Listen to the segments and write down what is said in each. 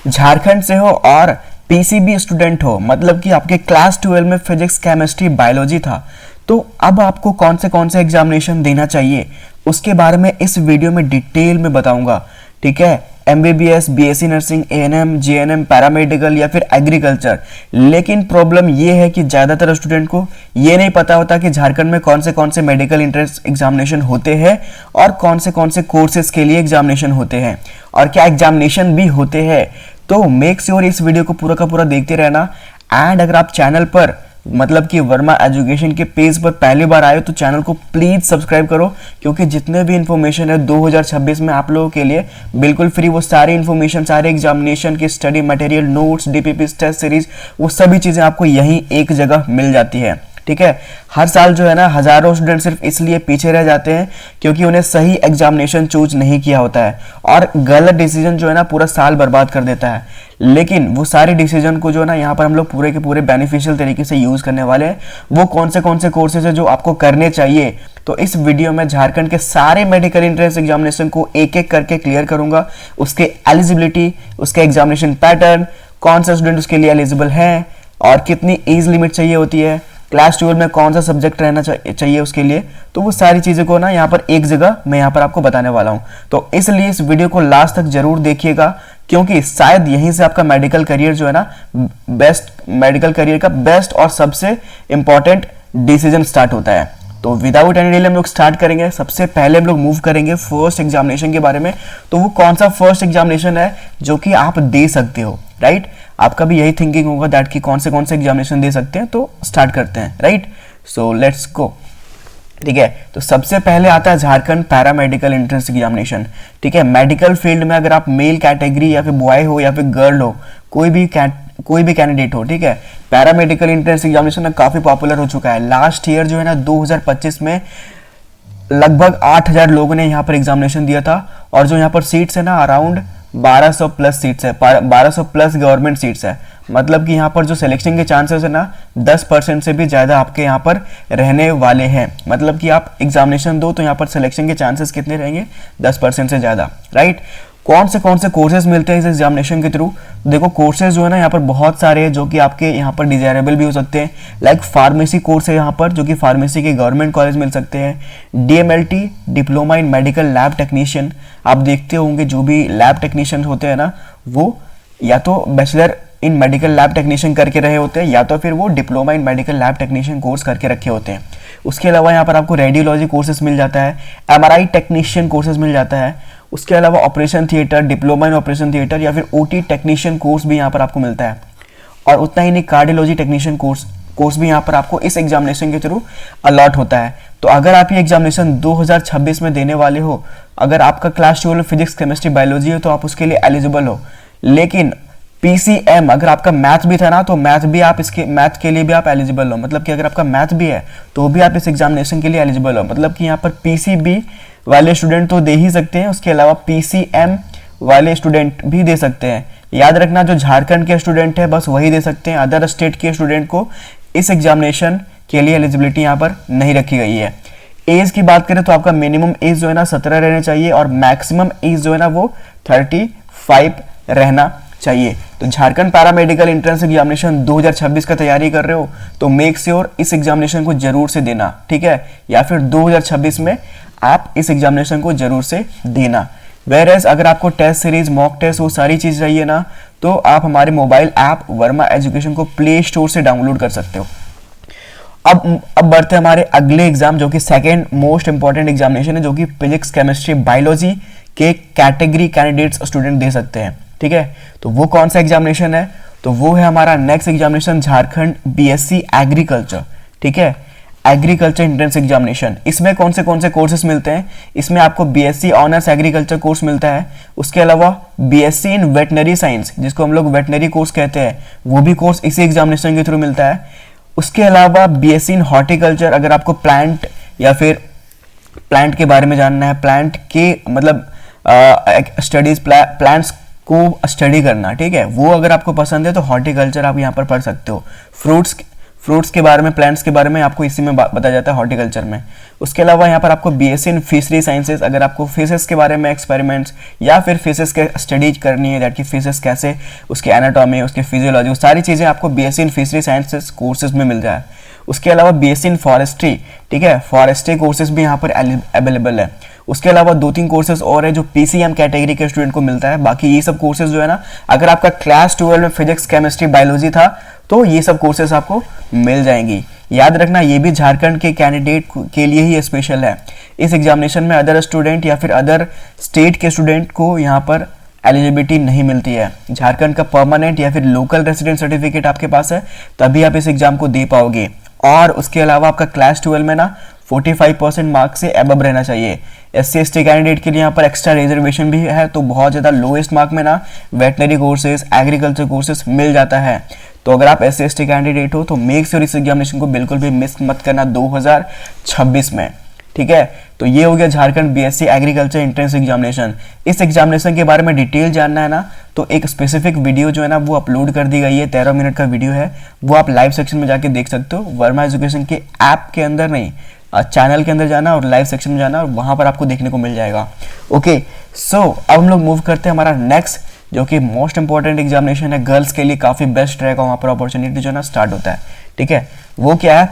झारखंड से हो और पीसीबी स्टूडेंट हो, मतलब कि आपके क्लास 12 में फिजिक्स केमिस्ट्री बायोलॉजी था, तो अब आपको कौन से एग्जामिनेशन देना चाहिए उसके बारे में इस वीडियो में डिटेल में बताऊंगा। ठीक है, MBBS, BSc nursing, ANM, GNM, paramedical या फिर एग्रीकल्चर। लेकिन प्रॉब्लम ये है कि ज़्यादातर स्टूडेंट को ये नहीं पता होता कि झारखंड में कौन से मेडिकल एंट्रेंस एग्जामिनेशन होते हैं और कौन से कोर्सेज के लिए एग्जामिनेशन होते हैं और क्या एग्जामिनेशन भी होते हैं। तो मेक श्योर इस वीडियो को पूरा का पूरा देखते रहना। एंड अगर आप चैनल पर मतलब कि वर्मा एजुकेशन के पेज पर पहली बार आए हो तो चैनल को प्लीज सब्सक्राइब करो, क्योंकि जितने भी इंफॉर्मेशन है 2026 में आप लोगों के लिए बिल्कुल फ्री, वो सारी इंफॉर्मेशन, सारे एग्जामिनेशन की study material, notes, DPP, test series, वो सभी चीजें आपको यहीं एक जगह मिल जाती है। ठीक है, हर साल जो है ना हजारों स्टूडेंट सिर्फ इसलिए पीछे रह जाते हैं क्योंकि उन्हें सही एग्जामिनेशन चूज नहीं किया होता है और गलत डिसीजन जो है ना पूरा साल बर्बाद कर देता है। लेकिन वो सारे डिसीजन को जो है ना यहाँ पर हम लोग पूरे के पूरे बेनिफिशियल तरीके से यूज करने वाले हैं। वो कौन से कोर्सेज है जो आपको करने चाहिए, तो इस वीडियो में झारखंड के सारे मेडिकल एंट्रेंस एग्जामिनेशन को एक एक करके क्लियर करूंगा। उसके एलिजिबिलिटी, उसके एग्जामिनेशन पैटर्न, कौन सा स्टूडेंट उसके लिए एलिजिबल है और कितनी एज लिमिट चाहिए होती है, क्लास 12 में कौन सा सब्जेक्ट रहना चाहिए उसके लिए, तो वो सारी चीज़ों को ना यहाँ पर एक जगह मैं यहाँ पर आपको बताने वाला हूँ। तो इसलिए इस वीडियो को लास्ट तक जरूर देखिएगा, क्योंकि शायद यहीं से आपका मेडिकल करियर जो है ना मेडिकल करियर का बेस्ट और सबसे इंपॉर्टेंट डिसीजन स्टार्ट होता है। तो विदाउट एनी डिले हम लोग स्टार्ट करेंगे। सबसे पहले हम लोग मूव करेंगे फर्स्ट एग्जामिनेशन के बारे में। तो वो कौन सा फर्स्ट एग्जामिनेशन है जो कि आप दे सकते हो, राइट? आपका भी यही थिंकिंग होगा दैट कि कौन से एग्जामिनेशन दे सकते हैं, तो स्टार्ट करते हैं, राइट? So let's go. ठीक है, तो सबसे पहले आता है झारखंड पैरामेडिकल एंट्रेंस एग्जामिनेशन। ठीक है, मेडिकल फील्ड में अगर आप मेल कैटेगरी या फिर बॉय हो या फिर गर्ल हो, कोई भी कैंडिडेट हो, ठीक है, पैरामेडिकल एंट्रेंस एग्जामिनेशन काफी पॉपुलर हो चुका है। लास्ट ईयर जो है ना 2025 में लगभग 8000 लोगों ने यहाँ पर एग्जामिनेशन दिया था और जो यहाँ पर सीट्स है ना अराउंड 1200 प्लस सीट्स है, 1200 प्लस गवर्नमेंट सीट्स है। मतलब कि यहाँ पर जो सिलेक्शन के चांसेस है ना 10% से भी ज़्यादा आपके यहाँ पर रहने वाले हैं। मतलब कि आप एग्जामिनेशन दो तो यहाँ पर सिलेक्शन के चांसेस कितने रहेंगे? 10% से ज़्यादा, राइट? कौन से कोर्सेज मिलते हैं इस एग्जामिनेशन के थ्रू? देखो कोर्सेज जो है ना यहाँ पर बहुत सारे हैं जो कि आपके यहाँ पर डिजायरेबल भी हो सकते हैं। लाइक फार्मेसी कोर्स है यहाँ पर, जो कि फार्मेसी के गवर्नमेंट कॉलेज मिल सकते हैं। DMLT, diploma in medical lab technician, आप देखते होंगे जो भी लैब टेक्नीशियन होते हैं ना वो या तो bachelor in medical lab technician करके रहे होते हैं या तो फिर वो diploma in medical lab technician course करके रखे होते हैं। उसके अलावा यहाँ पर आपको रेडियोलॉजी कोर्सेज मिल जाता है, एमआरआई टेक्नीशियन कोर्सेज मिल जाता है। उसके अलावा operation theatre, diploma in operation theatre या फिर ओटी टेक्नीशियन कोर्स भी यहाँ पर आपको मिलता है। और उतना ही नहीं, कार्डियोलॉजी टेक्नीशियन कोर्स भी यहाँ पर आपको इस एग्जामिनेशन के थ्रू अलॉट होता है। तो अगर आप ये एग्जामिनेशन 2026 में देने वाले हो, अगर आपका क्लास 12 फिजिक्स केमिस्ट्री बायोलॉजी हो तो आप उसके लिए एलिजिबल हो। लेकिन पीसीएम अगर आपका मैथ भी था ना तो मैथ के लिए भी आप एलिजिबल हो। मतलब कि अगर आपका मैथ भी है तो भी आप इस एग्जामिनेशन के लिए एलिजिबल हो। मतलब कि यहाँ पर पीसीबी वाले स्टूडेंट तो दे ही सकते हैं, उसके अलावा पीसीएम वाले स्टूडेंट भी दे सकते हैं। याद रखना जो झारखंड के स्टूडेंट है बस वही दे सकते हैं, अदर स्टेट के स्टूडेंट को इस एग्जामिनेशन के लिए एलिजिबिलिटी यहाँ पर नहीं रखी गई है। एज की बात करें तो आपका मिनिमम एज जो है ना 17 रहना चाहिए और मैक्सिमम एज जो है ना वो 35 रहना चाहिए। तो झारखंड पैरामेडिकल एंट्रेंस एग्जामिनेशन 2026 का तैयारी कर रहे हो तो मेक श्योर इस एग्जामिनेशन को जरूर से देना, ठीक है? या फिर 2026 में आप इस एग्जामिनेशन को जरूर से देना। वेयरएज अगर आपको टेस्ट सीरीज, मॉक टेस्ट, वो सारी चीज चाहिए ना तो आप हमारे मोबाइल ऐप वर्मा एजुकेशन को प्ले स्टोर से डाउनलोड कर सकते हो। अब बढ़ते हैं हमारे अगले एग्जाम, जो कि सेकेंड मोस्ट इंपॉर्टेंट एग्जामिनेशन है, जो कि फिजिक्स केमिस्ट्री बायोलॉजी के कैटेगरी कैंडिडेट्स स्टूडेंट दे सकते हैं। ठीक है, तो वो कौन सा एग्जामिनेशन है? तो वो है हमारा next examination Jharkhand BSc agriculture. ठीक है, एग्रीकल्चर एंट्रेंस एग्जामिनेशन। इसमें कौन से कोर्सेज मिलते हैं? इसमें आपको बीएससी ऑनर्स एग्रीकल्चर कोर्स मिलता है। उसके अलावा बीएससी इन वेटनरी साइंस, जिसको हम लोग वेटनरी कोर्स कहते हैं, वो भी कोर्स इसी एग्जामिनेशन के थ्रू मिलता है। उसके अलावा बीएससी इन हॉर्टिकल्चर, अगर आपको प्लांट या फिर प्लांट के बारे में जानना है, प्लांट के मतलब स्टडीज, प्लांट्स को स्टडी करना, ठीक है, वो अगर आपको पसंद है तो हॉर्टिकल्चर आप यहाँ पर पढ़ सकते हो। फ्रूट्स के बारे में, प्लांट्स के बारे में आपको इसी में बताया जाता है हॉर्टिकल्चर में। उसके अलावा यहाँ पर आपको बीएससी इन फिशरी साइंसेज, अगर आपको फिशेस के बारे में एक्सपेरिमेंट्स या फिर फिशेस के स्टडीज करनी है, दैट की फिशेस कैसे, उसकी एनाटॉमी, उसकी फिजियोलॉजी, वो सारी चीज़ें आपको BSc in fishery sciences courses में मिल जाए। उसके अलावा बीएससी इन फॉरेस्ट्री, ठीक है, फॉरेस्ट्री कोर्सेज भी यहाँ पर अवेलेबल है। उसके अलावा 2-3 कोर्सेज और है जो पीसीएम कैटेगरी के स्टूडेंट को मिलता है। बाकी ये सब कोर्सेज जो है ना, अगर आपका क्लास 12 में फिजिक्स, केमिस्ट्री, बायोलॉजी था तो ये सब कोर्सेज आपको मिल जाएंगी। याद रखना, ये भी झारखंड के कैंडिडेट के लिए ही स्पेशल है। इस एग्जामिनेशन में अदर स्टूडेंट या फिर अदर स्टेट के स्टूडेंट को यहाँ पर एलिजिबिलिटी नहीं मिलती है। झारखंड का परमानेंट या फिर लोकल रेसिडेंट सर्टिफिकेट आपके पास है तभी आप इस एग्जाम को दे पाओगे। और उसके अलावा आपका क्लास 12 में ना 45% मार्क्स से अबव रहना चाहिए। SC ST कैंडिडेट के लिए यहाँ पर एक्स्ट्रा रिजर्वेशन भी है, तो बहुत ज़्यादा लोएस्ट मार्क में ना वेटनरी कोर्सेज, एग्रीकल्चर कोर्सेज मिल जाता है। तो अगर आप SC ST कैंडिडेट हो तो मेक श्योर इस एग्जामिनेशन को बिल्कुल भी मिस मत करना 2026 में, ठीक है। तो ये हो गया Jharkhand BSc agriculture entrance examination. इस एग्जामिनेशन के बारे में डिटेल जानना है ना, तो एक स्पेसिफिक वीडियो जो है ना वो अपलोड कर दी गई है, 13 मिनट का वीडियो है, वो आप लाइव सेक्शन में जाके देख सकते हो। वर्मा एजुकेशन के ऐप के अंदर नहीं, चैनल के अंदर जाना और लाइव सेक्शन में जाना और वहां पर आपको देखने को मिल जाएगा। ओके, सो अब हम लोग मूव करते हैं हमारा नेक्स्ट, जो कि मोस्ट इंपॉर्टेंट एग्जामिनेशन है गर्ल्स के लिए, काफी बेस्ट रहेगा, वहां पर अपॉर्चुनिटी जो है ना स्टार्ट होता है, ठीक है। वो क्या है?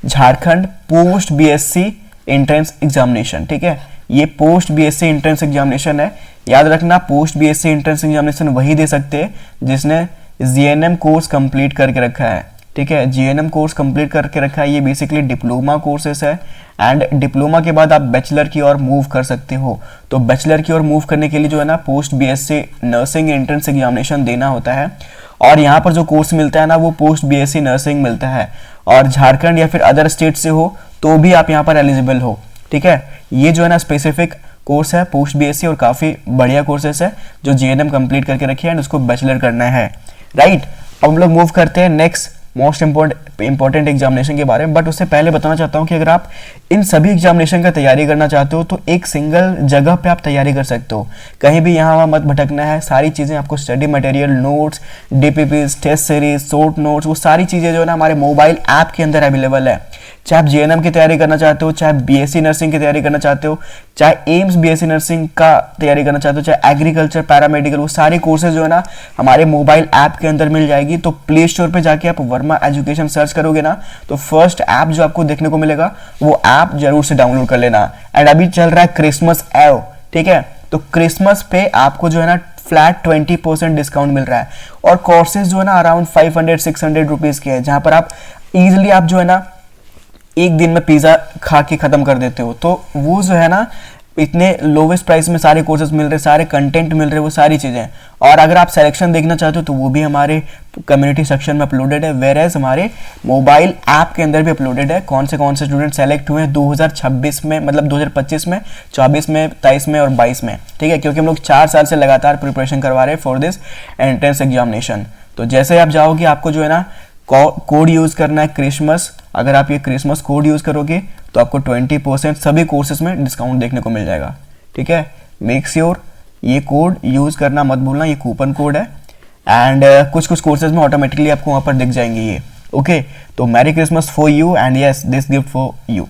Jharkhand post BSc entrance examination, ठीक है। ये पोस्ट BSc एंट्रेंस एग्जामिनेशन है। याद रखना, पोस्ट BSc एंट्रेंस एग्जामिनेशन वही दे सकते हैं जिसने GNM कोर्स कंप्लीट करके रखा है, ठीक है। GNM कोर्स कंप्लीट करके रखा है, ये बेसिकली डिप्लोमा कोर्सेस है एंड डिप्लोमा के बाद आप बैचलर की ओर मूव कर सकते हो। तो बैचलर की ओर मूव करने के लिए जो है ना post BSc nursing entrance examination देना होता है और यहाँ पर जो कोर्स मिलता है ना वो पोस्ट BSc नर्सिंग मिलता है। और झारखंड या फिर अदर स्टेट से हो तो भी आप यहाँ पर एलिजिबल हो, ठीक है। ये जो है ना स्पेसिफिक कोर्स है पोस्ट BSc और काफ़ी बढ़िया कोर्सेस है जो GNM कंप्लीट करके रखी है एंड उसको बैचलर करना है, राइट। अब हम लोग मूव करते हैं नेक्स्ट मोस्ट इंपॉर्टेंट एग्जामिनेशन के बारे में। बट उससे पहले बताना चाहता हूँ कि अगर आप इन सभी एग्जामिनेशन का तैयारी करना चाहते हो तो एक सिंगल जगह पे आप तैयारी कर सकते हो, कहीं भी यहाँ वहाँ मत भटकना है। सारी चीज़ें आपको study material, notes, DPPs, test series, short notes, वो सारी चीज़ें जो है ना हमारे मोबाइल ऐप के अंदर अवेलेबल है। चाहे आप GNM की तैयारी करना चाहते हो, चाहे BSc नर्सिंग की तैयारी करना चाहते हो, चाहे एम्स BSc नर्सिंग का तैयारी करना चाहते हो, चाहे एग्रीकल्चर, पैरामेडिकल, वो सारे कोर्सेज जो है ना हमारे मोबाइल ऐप के अंदर मिल जाएगी। तो प्ले स्टोर पे जाके आप वर्मा एजुकेशन सर्च करोगे ना तो फर्स्ट ऐप जो आपको देखने को मिलेगा वो ऐप जरूर से डाउनलोड कर लेना। एंड अभी चल रहा है क्रिसमस एव, ठीक है। तो क्रिसमस पे आपको जो है ना फ्लैट 20% डिस्काउंट मिल रहा है और कोर्सेज जो है ना अराउंड 500-600 रुपीज़ के हैं, जहाँ पर आप इजिली आप जो है ना एक दिन में पिज़्ज़ा खा के ख़त्म कर देते हो। तो वो जो है ना इतने लोवेस्ट प्राइस में सारे कोर्सेज मिल रहे, सारे कंटेंट मिल रहे, वो सारी चीज़ें। और अगर आप सिलेक्शन देखना चाहते हो तो वो भी हमारे कम्युनिटी सेक्शन में अपलोडेड है, वेर एज हमारे मोबाइल ऐप के अंदर भी अपलोडेड है। कौन से स्टूडेंट सेलेक्ट हुए हैं 2026 में, मतलब 2025 में, 24 में, 23 में और 22 में, ठीक है। क्योंकि हम लोग 4 साल से लगातार प्रिपरेशन करवा रहे हैं फॉर दिस एंट्रेंस एग्जामिनेशन। तो जैसे आप जाओगे आपको जो है ना कोड यूज़ करना है क्रिसमस। अगर आप ये क्रिसमस कोड यूज़ करोगे तो आपको 20% सभी कोर्सेज में डिस्काउंट देखने को मिल जाएगा, ठीक है। मेक श्योर ये कोड यूज़ करना मत भूलना, ये कूपन कोड है एंड कुछ कोर्सेज में ऑटोमेटिकली आपको वहाँ पर दिख जाएंगे ये, ओके। तो merry Christmas for you and yes this gift for you.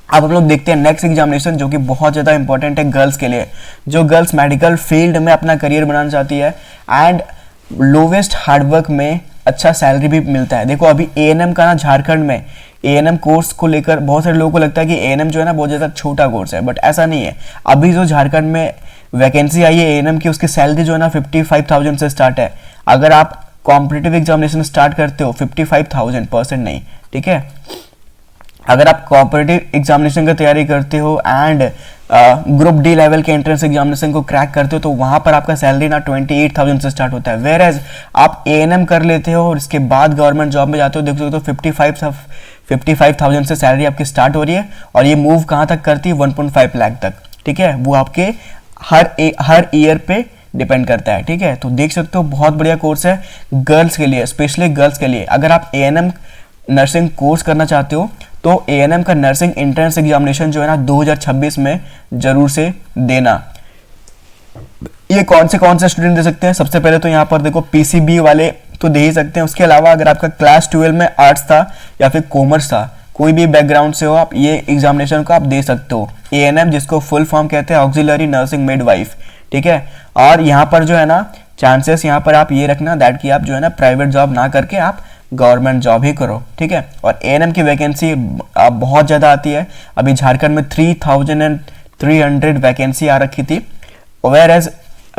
अब हम लोग देखते हैं नेक्स्ट एग्जामिनेशन जो कि बहुत ज़्यादा इंपॉर्टेंट है गर्ल्स के लिए, जो गर्ल्स मेडिकल फील्ड में अपना करियर बनाना चाहती है एंड लोवेस्ट हार्डवर्क में अच्छा सैलरी भी मिलता है। देखो अभी ANM का ना झारखंड में ANM कोर्स को लेकर बहुत सारे लोगों को लगता है कि ANM जो है ना बहुत ज़्यादा छोटा कोर्स है, बट ऐसा नहीं है। अभी जो झारखंड में वैकेंसी आई है ANM की, उसकी सैलरी जो है ना 55,000 से स्टार्ट है। अगर आप कॉम्पिटिटिव एग्जामिनेशन स्टार्ट करते हो 55,000 % नहीं, ठीक है। अगर आप कॉम्पिटिटिव एग्जामिनेशन की तैयारी करते हो एंड ग्रुप D लेवल के एंट्रेंस एग्जामिनेशन को क्रैक करते हो तो वहाँ पर आपका सैलरी ना 28,000 से स्टार्ट होता है। वेर एज आप ANM कर लेते हो और इसके बाद गवर्नमेंट जॉब में जाते हो, देख सकते हो 55,000 से सैलरी आपकी स्टार्ट हो रही है और ये मूव कहाँ तक करती है 1.5 लाख तक, ठीक है। वो आपके हर ईयर पे डिपेंड करता है, ठीक है। तो देख सकते हो बहुत बढ़िया कोर्स है गर्ल्स के लिए, स्पेशली गर्ल्स के लिए। अगर आप ANM नर्सिंग कोर्स करना चाहते हो तो ANM का नर्सिंग एंट्रेंस एग्जामिनेशन जो है ना 2026 में जरूर से देना। ये कौन से स्टूडेंट दे सकते हैं? सबसे पहले तो यहाँ पर देखो PCB वाले तो दे ही सकते हैं। उसके अलावा अगर आपका क्लास 12 में आर्ट्स था या फिर कॉमर्स था, कोई भी बैकग्राउंड से हो, आप ये एग्जामिनेशन को आप दे सकते हो। ANM जिसको फुल फॉर्म कहते हैं ऑक्सिलरी नर्सिंग मिडवाइफ, ठीक है। और यहाँ पर जो है ना चांसेस यहाँ पर आप ये रखना दैट कि आप जो है ना प्राइवेट जॉब ना करके आप गवर्नमेंट जॉब ही करो, ठीक है। और ANM की वैकेंसी बहुत ज़्यादा आती है। अभी झारखंड में 3300 वैकेंसी आ रखी थी, वेयर एज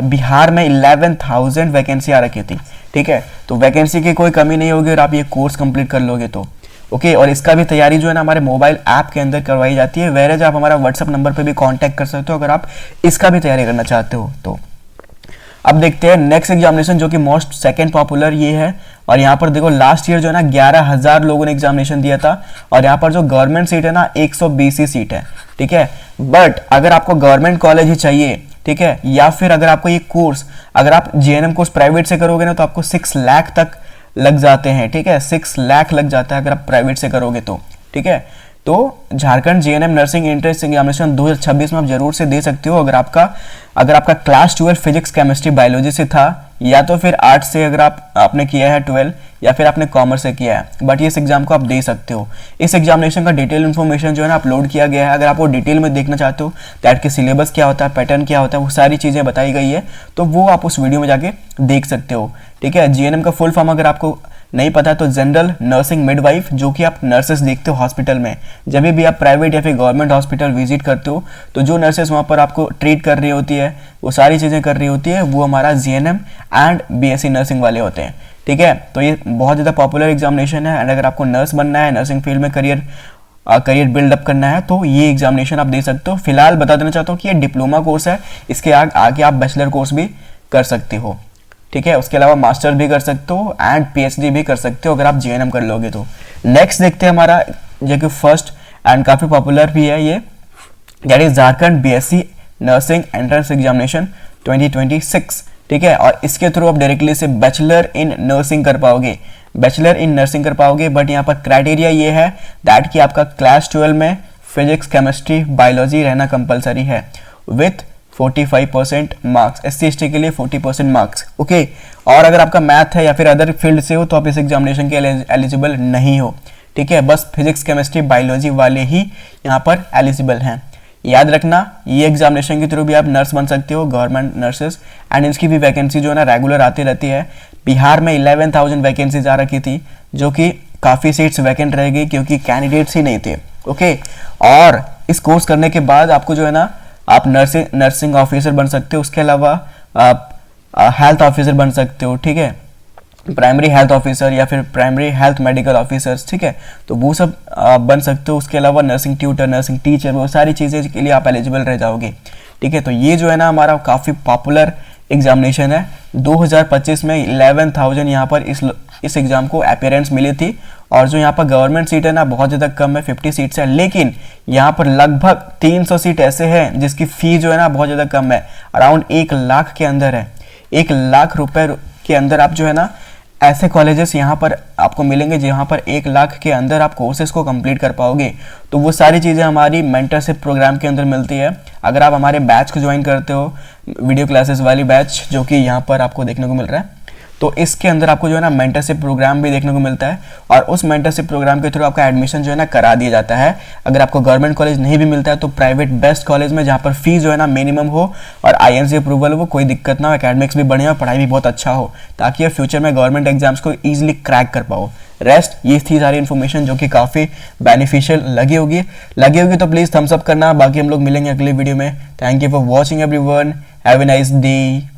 बिहार में 11,000 वैकेंसी आ रखी थी, ठीक है। तो वैकेंसी की कोई कमी नहीं होगी और आप ये कोर्स कंप्लीट कर लोगे तो ओके। और इसका भी तैयारी जो है ना हमारे मोबाइल ऐप के अंदर करवाई जाती है, वेयर एज आप हमारा व्हाट्सअप नंबर पे भी कांटेक्ट कर सकते हो अगर आप इसका भी तैयारी करना चाहते हो तो। अब देखते हैं नेक्स्ट एग्जामिनेशन जो कि मोस्ट सेकंड पॉपुलर ये है। और यहाँ पर देखो लास्ट ईयर जो है ना 11,000 लोगों ने एग्जामिनेशन दिया था और यहाँ पर जो गवर्नमेंट सीट है ना 120 ही सीट है, ठीक है। बट अगर आपको गवर्नमेंट कॉलेज ही चाहिए, ठीक है, या फिर अगर आपको ये कोर्स अगर आप JNM कोर्स प्राइवेट से करोगे ना तो आपको 6 लाख तक लग जाते हैं, ठीक है। 6 लाख लग जाता है अगर आप प्राइवेट से करोगे तो, ठीक है। तो Jharkhand JNM nursing entrance examination 2026 में आप जरूर से दे सकते हो अगर आपका क्लास 12 फिजिक्स केमिस्ट्री बायोलॉजी से था, या तो फिर आर्ट्स से अगर आपने किया है 12, या फिर आपने कॉमर्स से किया है। बट इस एग्जाम को आप दे सकते हो। इस एग्जामिनेशन का डिटेल इन्फॉर्मेशन जो है ना अपलोड किया गया है। अगर आप वो डिटेल में देखना चाहते हो दैट कि सिलेबस क्या होता है, पैटर्न क्या होता है, वो सारी चीज़ें बताई गई है, तो वो आप उस वीडियो में जाके देख सकते हो, ठीक है। JNM का फुल फॉर्म अगर आपको नहीं पता तो जनरल नर्सिंग मिडवाइफ, जो कि आप नर्सेस देखते हो हॉस्पिटल में। जब भी आप प्राइवेट या फिर गवर्नमेंट हॉस्पिटल विजिट करते हो तो जो नर्सेस वहाँ पर आपको ट्रीट कर रही होती है, वो सारी चीज़ें कर रही होती है, वो हमारा JNM एंड BSc नर्सिंग वाले होते हैं, ठीक है। तो ये बहुत ज़्यादा पॉपुलर एग्जामिनेशन है एंड अगर आपको नर्स बनना है, नर्सिंग फील्ड में करियर बिल्डअप करना है तो ये एग्जामिनेशन आप दे सकते हो। फिलहाल बता देना चाहता हूँ कि ये डिप्लोमा कोर्स है, इसके आगे आप बैचलर कोर्स भी कर सकते हो, ठीक है। उसके अलावा मास्टर भी कर सकते हो एंड PhD भी कर सकते हो अगर आप JNM कर लोगे तो। नेक्स्ट देखते हैं हमारा जो कि फर्स्ट एंड काफ़ी पॉपुलर भी है ये, that is Jharkhand BSc nursing entrance examination 2026, ठीक है। और इसके थ्रू आप डायरेक्टली से बैचलर इन नर्सिंग कर पाओगे, बट यहाँ पर क्राइटेरिया ये है दैट कि आपका क्लास 12 में फिजिक्स केमिस्ट्री बायोलॉजी रहना कंपलसरी है विथ 45% मार्क्स, SC/ST के लिए 40% मार्क्स, ओके। और अगर आपका मैथ है या फिर अदर फील्ड से हो तो आप इस एग्जामिनेशन के एलिजिबल नहीं हो, ठीक है। बस फिजिक्स केमिस्ट्री बायोलॉजी वाले ही यहाँ पर एलिजिबल हैं। याद रखना ये एग्जामिनेशन के थ्रू भी आप नर्स बन सकते हो, गवर्नमेंट नर्सेस, एंड इसकी भी वैकेंसी जो है ना रेगुलर आती रहती है। बिहार में 11,000 वैकेंसीज आ रखी थी, जो कि काफ़ी सीट्स वैकेंट रह गई क्योंकि कैंडिडेट्स ही नहीं थे, ओके। और इस कोर्स करने के बाद आपको जो है ना आप नर्सिंग ऑफिसर बन सकते हो, उसके अलावा आप हेल्थ ऑफिसर बन सकते हो, ठीक है, प्राइमरी हेल्थ ऑफिसर या फिर प्राइमरी हेल्थ मेडिकल ऑफिसर्स, ठीक है। तो वो सब बन सकते हो। उसके अलावा नर्सिंग ट्यूटर, नर्सिंग टीचर, वो सारी चीज़ें के लिए आप एलिजिबल रह जाओगे, ठीक है। तो ये जो है ना हमारा काफ़ी पॉपुलर एग्जामिनेशन है। 2025 में 11,000 यहाँ पर इस एग्ज़ाम को अपीयरेंस मिली थी। और जो यहाँ पर गवर्नमेंट सीट है ना बहुत ज़्यादा कम है, 50 सीट्स है, लेकिन यहाँ पर लगभग 300 सीट ऐसे हैं जिसकी फ़ी जो है ना बहुत ज़्यादा कम है, अराउंड 1 लाख के अंदर है। 1 लाख रुपए के अंदर आप जो है ना ऐसे कॉलेजेस यहाँ पर आपको मिलेंगे जहाँ पर 1 लाख के अंदर आप कोर्सेज को कंप्लीट कर पाओगे। तो वो सारी चीज़ें हमारी मेंटरशिप प्रोग्राम के अंदर मिलती है। अगर आप हमारे बैच को ज्वाइन करते हो, वीडियो क्लासेस वाली बैच जो कि यहाँ पर आपको देखने को मिल रहा है, तो इसके अंदर आपको जो है ना मेंटरशिप प्रोग्राम भी देखने को मिलता है और उस मेंटरशिप प्रोग्राम के थ्रू आपका एडमिशन जो है ना करा दिया जाता है। अगर आपको गवर्नमेंट कॉलेज नहीं भी मिलता है तो प्राइवेट बेस्ट कॉलेज में जहाँ पर फीस जो है ना मिनिमम हो और INC अप्रूवल हो, कोई दिक्कत ना हो, एकेडमिक्स भी बढ़िया हो, पढ़ाई भी बहुत अच्छा हो, ताकि आप फ्यूचर में गवर्नमेंट एग्जाम्स को ईजिली क्रैक कर पाओ। रेस्ट ये थी सारी इन्फॉर्मेशन जो कि काफ़ी बेनिफिशियल लगी होगी तो प्लीज़ थम्स अप करना। बाकी हम लोग मिलेंगे अगले वीडियो में। Thank you for watching everyone, have a nice day.